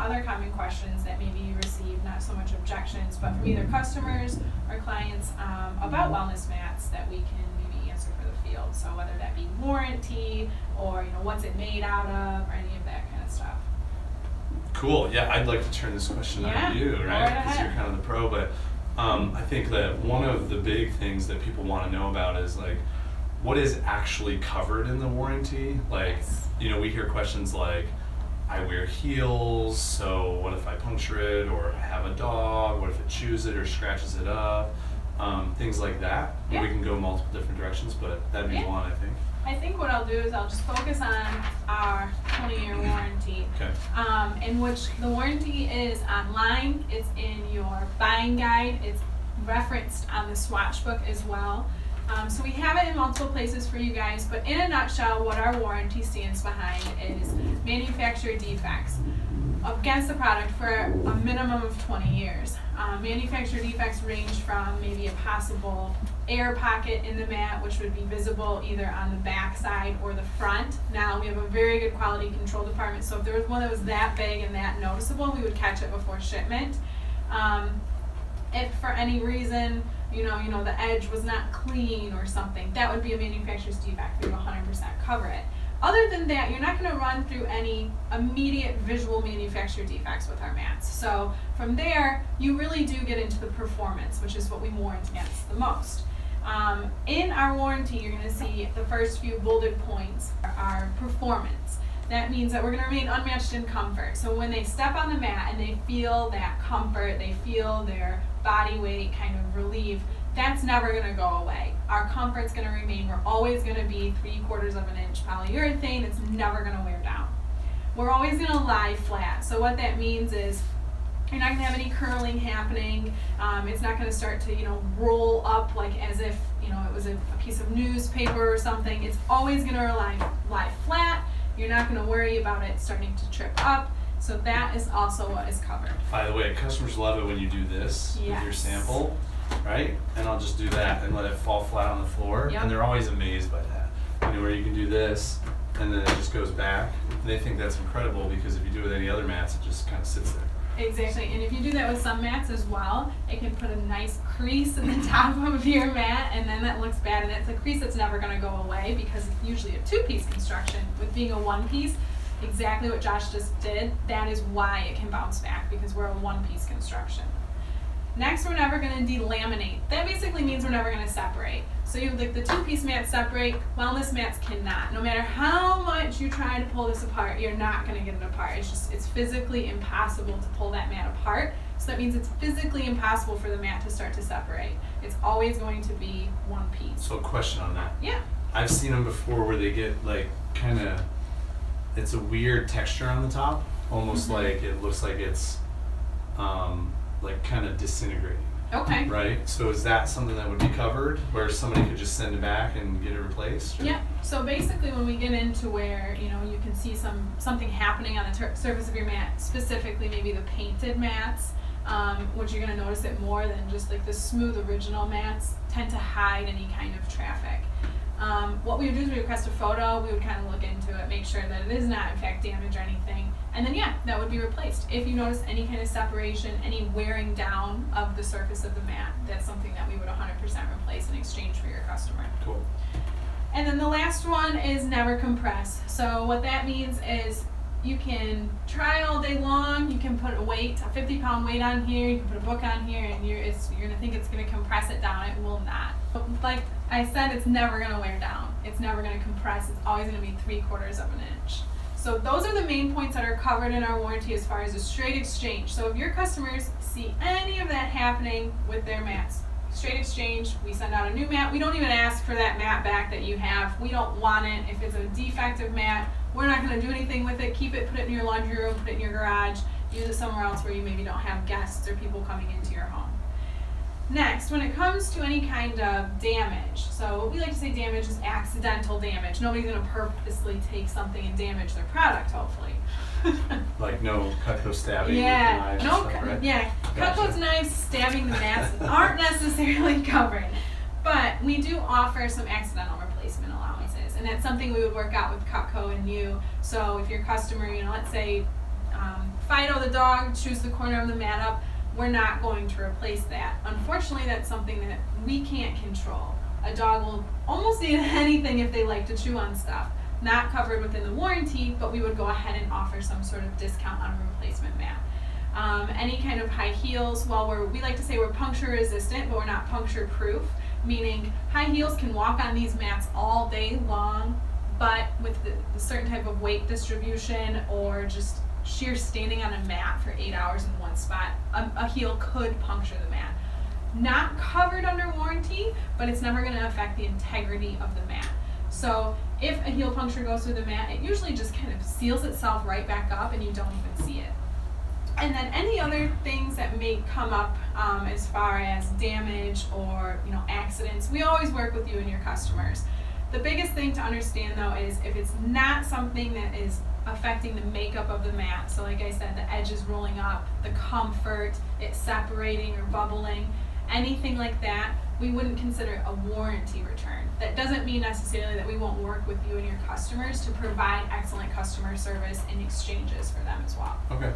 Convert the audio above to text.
other common questions that maybe you receive, not so much objections, but from either customers or clients about wellness mats that we can maybe answer for the field. So whether that be warranty or what's it made out of or any of that kind of stuff. Cool. Yeah, I'd like to turn this question on to you, right? Because you're kind of the pro, but I think that one of the big things that people want to know about is like, what is actually covered in the warranty? Like, we hear questions like, I wear heels, so what if I puncture it, or I have a dog, what if it chews it or scratches it up? Things like that. Yeah. We can go multiple different directions, but that'd be one, I think. I think what I'll do is I'll just focus on our 20-year warranty, in which the warranty is online, it's in your buying guide, it's referenced on the swatch book as well. So we have it in multiple places for you guys, but in a nutshell, what our warranty stands behind is manufacturer defects against the product for a minimum of 20 years. Manufacturer defects range from maybe a possible air pocket in the mat, which would be visible either on the back side or the front. Now, we have a very good quality control department, so if there was one that was that big and that noticeable, we would catch it before shipment. If for any reason, the edge was not clean or something, that would be a manufacturer's defect. We would 100% cover it. Other than that, you're not going to run through any immediate visual manufacturer defects with our mats. So from there, you really do get into the performance, which is what we warrant against the most. In our warranty, you're going to see the first few bolded points are performance. That means that we're going to remain unmatched in comfort. So when they step on the mat and they feel that comfort, they feel their body weight kind of relieved, that's never going to go away. Our comfort's going to remain. We're always going to be 3/4 of an inch polyurethane. It's never going to wear down. We're always going to lie flat. So what that means is you're not going to have any curling happening. It's not going to start to roll up like as if it was a piece of newspaper or something. It's always going to lie flat. You're not going to worry about it starting to trip up. So that is also what is covered. By the way, customers love it when you do this with your sample, right? And I'll just do that and let it fall flat on the floor. And they're always amazed by that. Where you can do this and then it just goes back. And they think that's incredible because if you do it with any other mats, it just kind of sits there. Exactly, and if you do that with some mats as well, it can put a nice crease in the top of your mat, and then that looks bad, and that's a crease that's never going to go away because it's usually a 2-piece construction. With being a 1-piece, exactly what Josh just did, that is why it can bounce back, because we're a 1-piece construction. Next, we're never going to delaminate. That basically means we're never going to separate. So the 2-piece mats separate, wellness mats cannot. No matter how much you try to pull this apart, you're not going to get it apart. It's physically impossible to pull that mat apart. So that means it's physically impossible for the mat to start to separate. It's always going to be 1 piece. So a question on that. Yeah. I've seen them before where they get it's a weird texture on the top, almost like it looks like it's kind of disintegrating. Okay. Right? So is that something that would be covered where somebody could just send it back and get it replaced? Or? Yeah. So basically when we get into where, you can see something happening on the surface of your mat, specifically maybe the painted mats, which you're going to notice it more than just like the smooth original mats tend to hide any kind of traffic. What we would do is we request a photo, we would kind of look into it, make sure that it is not in fact damaged or anything, and then that would be replaced. If you notice any kind of separation, any wearing down of the surface of the mat, that's something that we would 100% replace in exchange for your customer. Cool. And then the last one is never compress. So what that means is you can try all day long, you can put a 50-pound weight on here, you can put a book on here, and you're going to think it's going to compress it down. It will not. But like I said, it's never going to wear down. It's never going to compress. It's always going to be 3/4 of an inch. So those are the main points that are covered in our warranty as far as a straight exchange. So if your customers see any of that happening with their mats, straight exchange, we send out a new mat. We don't even ask for that mat back that you have. We don't want it. If it's a defective mat, we're not going to do anything with it. Keep it, put it in your laundry room, put it in your garage, use it somewhere else where you maybe don't have guests or people coming into your home. Next, when it comes to any kind of damage, so what we like to say damage is accidental damage. Nobody's going to purposely take something and damage their product, hopefully. Like no Cutco stabbing with knives and stuff, right? Yeah, Gotcha. Cutco's knives stabbing the mats aren't necessarily covered, but we do offer some accidental replacement allowances, and that's something we would work out with Cutco and you. So if your customer, let's say Fido the dog chews the corner of the mat up, we're not going to replace that. Unfortunately, that's something that we can't control. A dog will almost eat anything if they like to chew on stuff. Not covered within the warranty, but we would go ahead and offer some sort of discount on a replacement mat. Any kind of high heels, well, we like to say we're puncture resistant, but we're not puncture proof, meaning high heels can walk on these mats all day long, but with the certain type of weight distribution or just sheer standing on a mat for 8 hours in one spot, a heel could puncture the mat. Not covered under warranty, but it's never going to affect the integrity of the mat. So if a heel puncture goes through the mat, it usually just kind of seals itself right back up and you don't even see it. And then any other things that may come up as far as damage or accidents, we always work with you and your customers. The biggest thing to understand though is if it's not something that is affecting the makeup of the mat, so like I said, the edges rolling up, the comfort, it separating or bubbling, anything like that, we wouldn't consider a warranty return. That doesn't mean necessarily that we won't work with you and your customers to provide excellent customer service and exchanges for them as well. Okay.